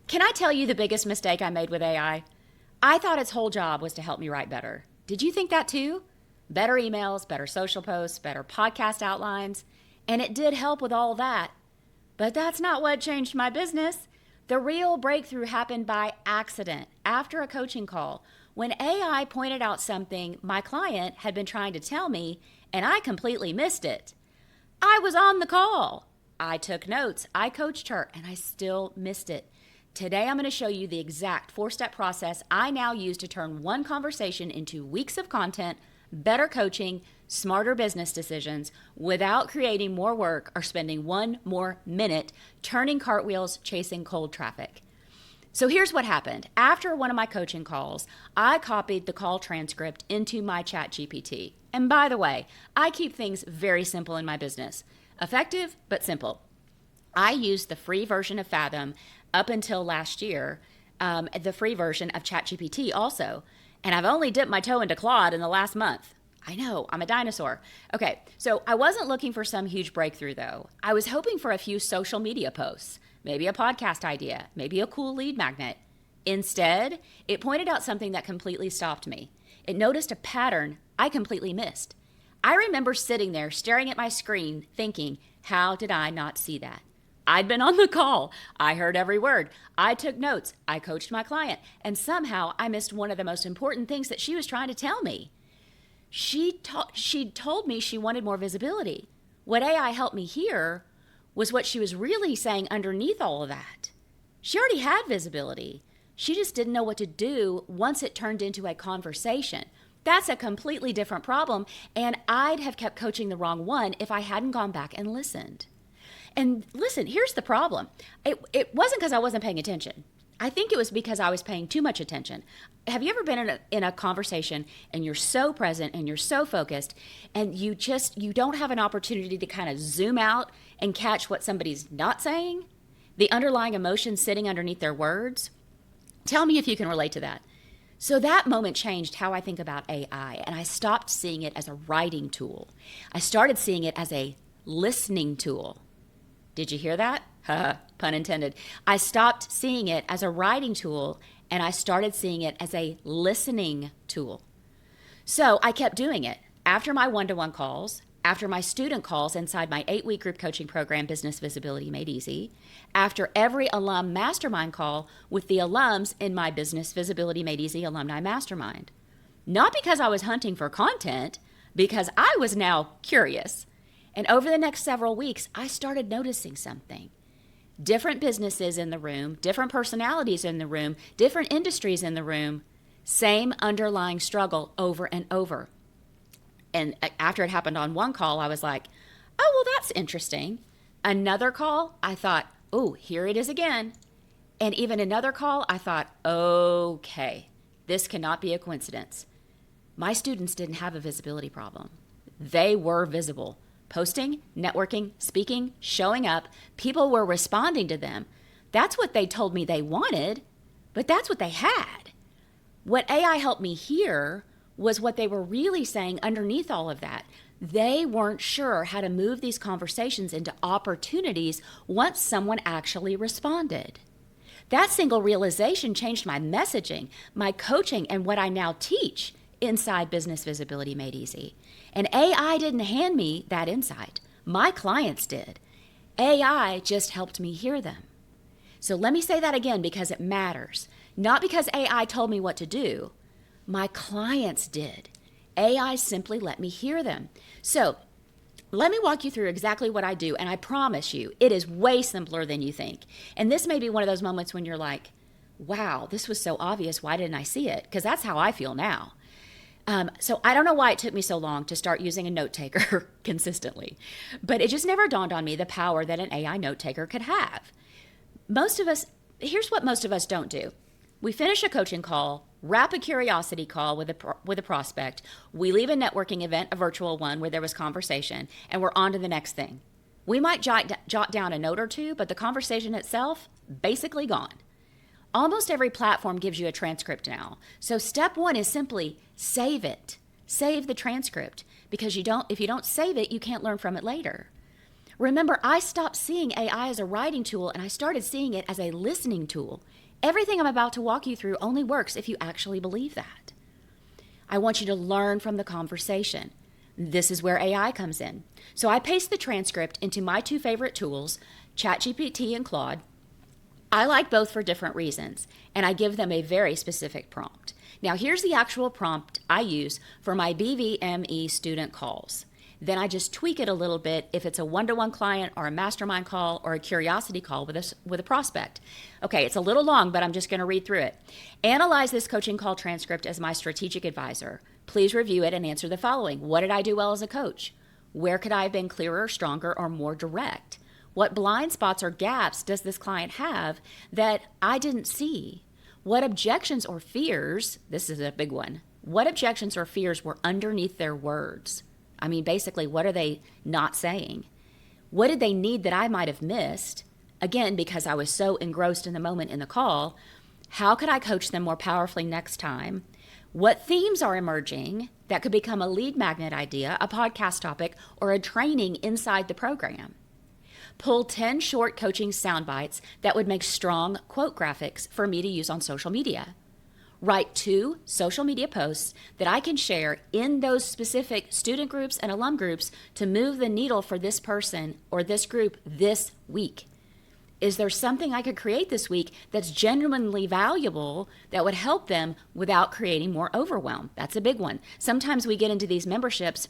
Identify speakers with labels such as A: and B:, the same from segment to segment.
A: Can I tell you the biggest mistake I made with AI? I thought its whole job was to help me write better. Did you think that too? Better emails, better social posts, better podcast outlines. And it did help with all that. But that's not what changed my business. The real breakthrough happened by accident after a coaching call when AI pointed out something my client had been trying to tell me and I completely missed it. I was on the call. I took notes, I coached her, and I still missed it. Today, I'm going to show you the exact 4-step process I now use to turn one conversation into weeks of content, better coaching, smarter business decisions without creating more work or spending one more minute turning cartwheels chasing cold traffic. So here's what happened. After one of my coaching calls, I copied the call transcript into my ChatGPT. And by the way, I keep things very simple in my business. Effective, but simple. I used the free version of Fathom up until last year, the free version of ChatGPT also. And I've only dipped my toe into Claude in the last month. I know, I'm a dinosaur. Okay, so I wasn't looking for some huge breakthrough though. I was hoping for a few social media posts, maybe a podcast idea, maybe a cool lead magnet. Instead, it pointed out something that completely stopped me. It noticed a pattern I completely missed. I remember sitting there staring at my screen thinking, how did I not see that? I'd been on the call. I heard every word. I took notes. I coached my client. And somehow I missed one of the most important things that she was trying to tell me. She told me she wanted more visibility. What AI helped me hear was what she was really saying underneath all of that. She already had visibility. She just didn't know what to do once it turned into a conversation. That's a completely different problem, and I'd have kept coaching the wrong one if I hadn't gone back and listened. And listen, here's the problem. It wasn't because I wasn't paying attention. I think it was because I was paying too much attention. Have you ever been in a conversation and you're so present and you're so focused and you don't have an opportunity to kind of zoom out and catch what somebody's not saying? The underlying emotion sitting underneath their words? Tell me if you can relate to that. So that moment changed how I think about AI, and I stopped seeing it as a writing tool. I started seeing it as a listening tool. Did you hear that? Pun intended. I stopped seeing it as a writing tool, and I started seeing it as a listening tool. So I kept doing it. After my one-to-one calls, after my student calls inside my 8-week group coaching program, Business Visibility Made Easy, after every alum mastermind call with the alums in my Business Visibility Made Easy Alumni Mastermind. Not because I was hunting for content, because I was now curious. And over the next several weeks, I started noticing something. Different businesses in the room, different personalities in the room, different industries in the room, same underlying struggle over and over. And after it happened on one call, I was like, oh, well, that's interesting. Another call, I thought, oh, here it is again. And even another call, I thought, okay, this cannot be a coincidence. My students didn't have a visibility problem. They were visible. Posting, networking, speaking, showing up, people were responding to them. That's what they told me they wanted, but that's what they had. What AI helped me hear was what they were really saying underneath all of that. They weren't sure how to move these conversations into opportunities once someone actually responded. That single realization changed my messaging, my coaching, and what I now teach inside Business Visibility Made Easy. And AI didn't hand me that insight. My clients did. AI just helped me hear them. So let me say that again because it matters. Not because AI told me what to do. My clients did. AI simply let me hear them. So let me walk you through exactly what I do, and I promise you, it is way simpler than you think. And this may be one of those moments when you're like, wow, this was so obvious. Why didn't I see it? Because that's how I feel now. So I don't know why it took me so long to start using a note taker consistently, but it just never dawned on me the power that an AI note taker could have. Here's what most of us don't do. We finish a coaching call, wrap a curiosity call with a prospect. We leave a networking event, a virtual one where there was conversation, and we're on to the next thing. We might jot down a note or two, but the conversation itself, basically gone. Almost every platform gives you a transcript now. So step one is simply save it. Save the transcript because if you don't save it, you can't learn from it later. Remember, I stopped seeing AI as a writing tool and I started seeing it as a listening tool. Everything I'm about to walk you through only works if you actually believe that. I want you to learn from the conversation. This is where AI comes in. So I paste the transcript into my two favorite tools, ChatGPT and Claude. I like both for different reasons, and I give them a very specific prompt. Now, here's the actual prompt I use for my BVME student calls. Then I just tweak it a little bit if it's a one-to-one client or a mastermind call or a curiosity call with a prospect. Okay, it's a little long, but I'm just going to read through it. Analyze this coaching call transcript as my strategic advisor. Please review it and answer the following. What did I do well as a coach? Where could I have been clearer, stronger, or more direct? What blind spots or gaps does this client have that I didn't see? What objections or fears, this is a big one, what objections or fears were underneath their words? I mean, basically, what are they not saying? What did they need that I might have missed? Again, because I was so engrossed in the moment in the call, how could I coach them more powerfully next time? What themes are emerging that could become a lead magnet idea, a podcast topic, or a training inside the program? Pull 10 short coaching sound bites that would make strong quote graphics for me to use on social media. Write 2 social media posts that I can share in those specific student groups and alum groups to move the needle for this person or this group this week. Is there something I could create this week that's genuinely valuable that would help them without creating more overwhelm? That's a big one. Sometimes we get into these memberships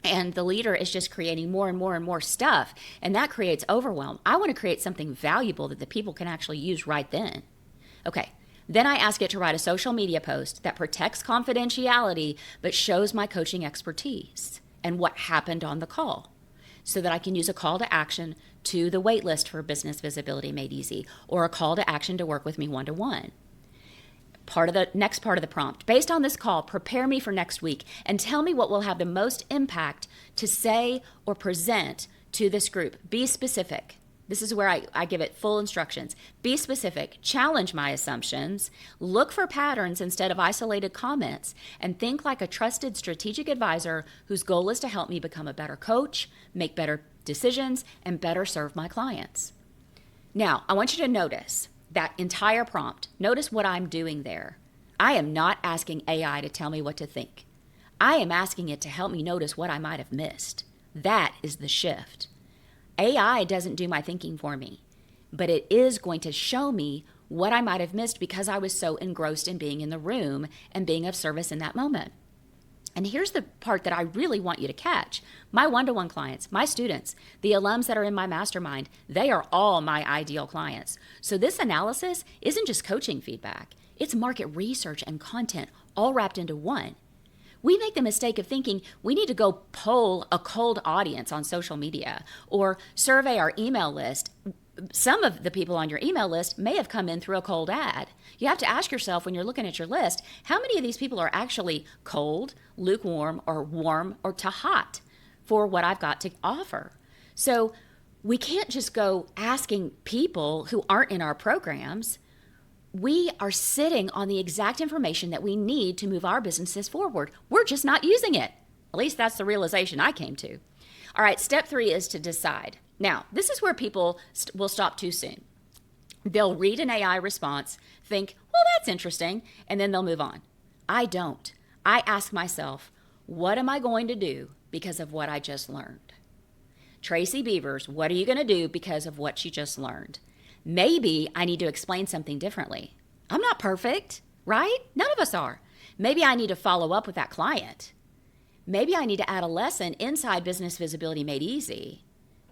A: and the leader is just creating more and more and more stuff, and that creates overwhelm. I want to create something valuable that the people can actually use right then. Okay. Then I ask it to write a social media post that protects confidentiality but shows my coaching expertise and what happened on the call so that I can use a call to action to the wait list for Business Visibility Made Easy or a call to action to work with me one-to-one. Next part of the prompt. Based on this call, prepare me for next week and tell me what will have the most impact to say or present to this group. Be specific. This is where I give it full instructions. Be specific, challenge my assumptions, look for patterns instead of isolated comments, and think like a trusted strategic advisor whose goal is to help me become a better coach, make better decisions, and better serve my clients. Now, I want you to notice that entire prompt. Notice what I'm doing there. I am not asking AI to tell me what to think. I am asking it to help me notice what I might have missed. That is the shift. AI doesn't do my thinking for me, but it is going to show me what I might have missed because I was so engrossed in being in the room and being of service in that moment. And here's the part that I really want you to catch. My one-to-one clients, my students, the alums that are in my mastermind, they are all my ideal clients. So this analysis isn't just coaching feedback. It's market research and content all wrapped into one. We make the mistake of thinking we need to go poll a cold audience on social media or survey our email list. Some of the people on your email list may have come in through a cold ad. You have to ask yourself when you're looking at your list, how many of these people are actually cold, lukewarm, or warm, or to hot for what I've got to offer? So we can't just go asking people who aren't in our programs. We are sitting on the exact information that we need to move our businesses forward. We're just not using it. At least that's the realization I came to. All right, step 3 is to decide. Now, this is where people will stop too soon. They'll read an AI response, think, well, that's interesting, and then they'll move on. I don't. I ask myself, what am I going to do because of what I just learned? Tracy Beavers, what are you going to do because of what you just learned? Maybe I need to explain something differently. I'm not perfect, right? None of us are. Maybe I need to follow up with that client. Maybe I need to add a lesson inside Business Visibility Made Easy.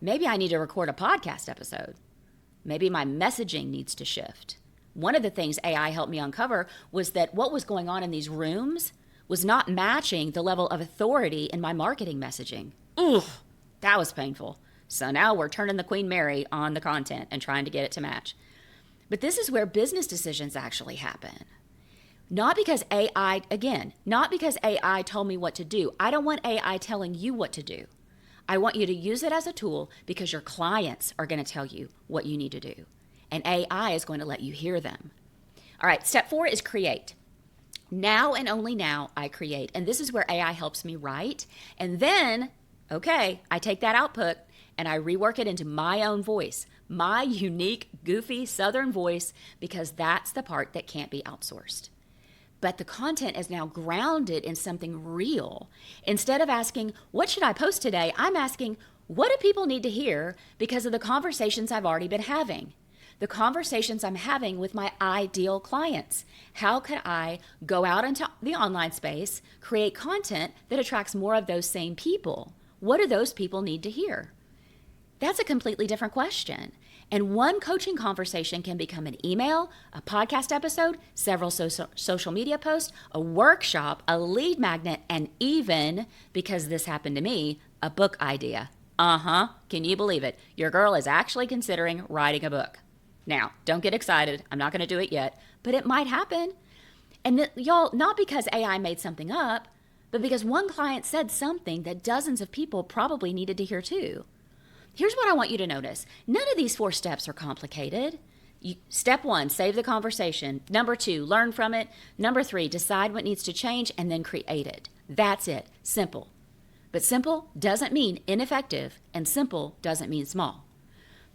A: Maybe I need to record a podcast episode. Maybe my messaging needs to shift. One of the things AI helped me uncover was that what was going on in these rooms was not matching the level of authority in my marketing messaging. Ugh, that was painful. So now we're turning the Queen Mary on the content and trying to get it to match. But this is where business decisions actually happen. Not because AI told me what to do. I don't want AI telling you what to do. I want you to use it as a tool because your clients are going to tell you what you need to do. And AI is going to let you hear them. All right, step 4 is create. Now and only now I create. And this is where AI helps me write. And then, okay, I take that output and I rework it into my own voice, my unique, goofy Southern voice, because that's the part that can't be outsourced. But the content is now grounded in something real. Instead of asking, what should I post today? I'm asking, what do people need to hear because of the conversations I've already been having? The conversations I'm having with my ideal clients. How could I go out into the online space, create content that attracts more of those same people? What do those people need to hear? That's a completely different question. And one coaching conversation can become an email, a podcast episode, several social media posts, a workshop, a lead magnet, and even, because this happened to me, a book idea. Can you believe it? Your girl is actually considering writing a book. Now, don't get excited. I'm not going to do it yet, but it might happen. And y'all, not because AI made something up, but because one client said something that dozens of people probably needed to hear too. Here's what I want you to notice. None of these 4 steps are complicated. Step 1, save the conversation. Number 2, learn from it. Number 3, decide what needs to change and then create it. That's it. Simple. But simple doesn't mean ineffective, and simple doesn't mean small.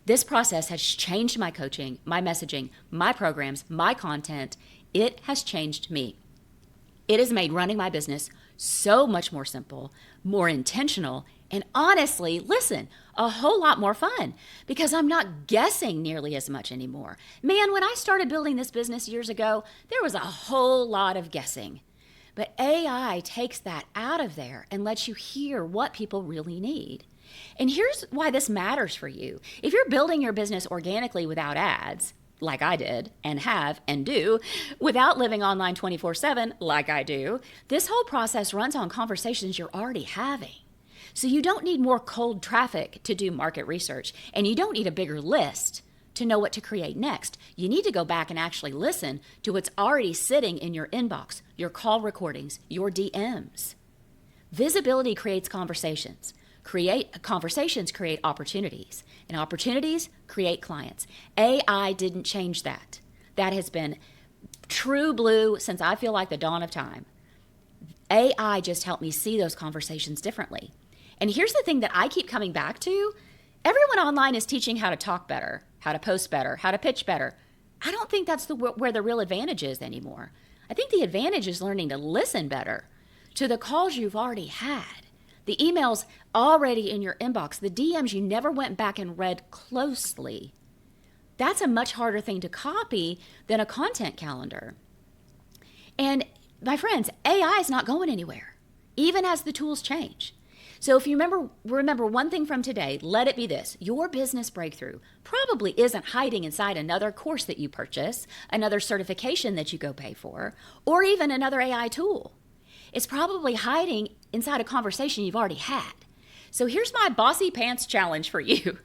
A: This process has changed my coaching, my messaging, my programs, my content. It has changed me. It has made running my business so much more simple, more intentional, and honestly, listen, a whole lot more fun because I'm not guessing nearly as much anymore. Man, when I started building this business years ago, there was a whole lot of guessing. But AI takes that out of there and lets you hear what people really need. And here's why this matters for you. If you're building your business organically without ads, like I did and have and do, without living online 24/7, like I do, this whole process runs on conversations you're already having. So you don't need more cold traffic to do market research, and you don't need a bigger list to know what to create next. You need to go back and actually listen to what's already sitting in your inbox, your call recordings, your DMs. Visibility creates conversations. Conversations create opportunities, and opportunities create clients. AI didn't change that. That has been true blue since I feel like the dawn of time. AI just helped me see those conversations differently. And here's the thing that I keep coming back to. Everyone online is teaching how to talk better, how to post better, how to pitch better. I don't think that's where the real advantage is anymore. I think the advantage is learning to listen better to the calls you've already had, the emails already in your inbox, the DMs you never went back and read closely. That's a much harder thing to copy than a content calendar. And my friends, AI is not going anywhere, even as the tools change. So if you remember one thing from today, let it be this. Your business breakthrough probably isn't hiding inside another course that you purchase, another certification that you go pay for, or even another AI tool. It's probably hiding inside a conversation you've already had. So here's my bossy pants challenge for you.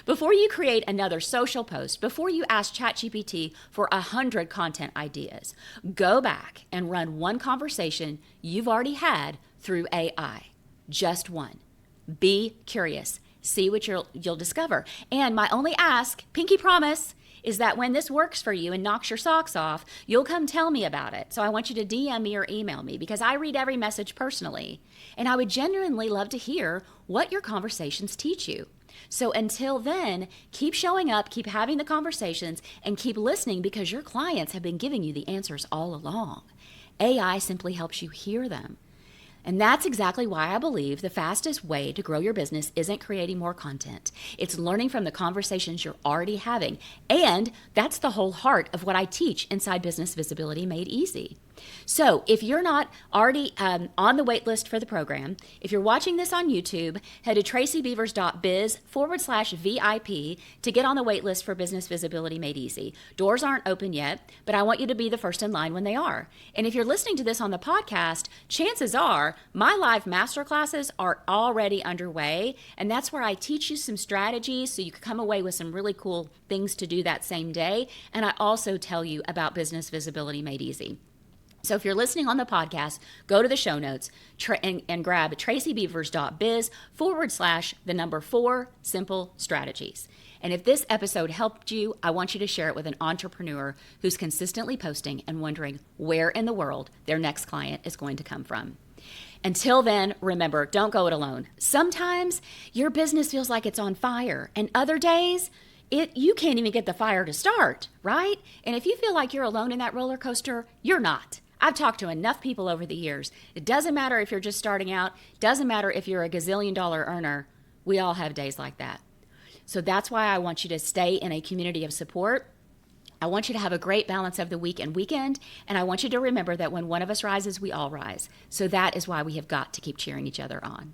A: Before you create another social post, before you ask ChatGPT for 100 content ideas, go back and run one conversation you've already had through AI. Just one. Be curious. See what you'll discover. And my only ask, pinky promise, is that when this works for you and knocks your socks off, you'll come tell me about it. So I want you to DM me or email me because I read every message personally. And I would genuinely love to hear what your conversations teach you. So until then, keep showing up, keep having the conversations, and keep listening because your clients have been giving you the answers all along. AI simply helps you hear them. And that's exactly why I believe the fastest way to grow your business isn't creating more content. It's learning from the conversations you're already having. And that's the whole heart of what I teach inside Business Visibility Made Easy. So if you're not already on the wait list for the program, if you're watching this on YouTube, head to tracybeavers.biz/VIP to get on the wait list for Business Visibility Made Easy. Doors aren't open yet, but I want you to be the first in line when they are. And if you're listening to this on the podcast, chances are my live masterclasses are already underway, and that's where I teach you some strategies so you can come away with some really cool things to do that same day. And I also tell you about Business Visibility Made Easy. So if you're listening on the podcast, go to the show notes and grab tracybeavers.biz/4 simple strategies. And if this episode helped you, I want you to share it with an entrepreneur who's consistently posting and wondering where in the world their next client is going to come from. Until then, remember, don't go it alone. Sometimes your business feels like it's on fire, and other days, you can't even get the fire to start, right? And if you feel like you're alone in that roller coaster, you're not. I've talked to enough people over the years. It doesn't matter if you're just starting out. It doesn't matter if you're a gazillion-dollar earner. We all have days like that. So that's why I want you to stay in a community of support. I want you to have a great balance of the week and weekend, and I want you to remember that when one of us rises, we all rise. So that is why we have got to keep cheering each other on.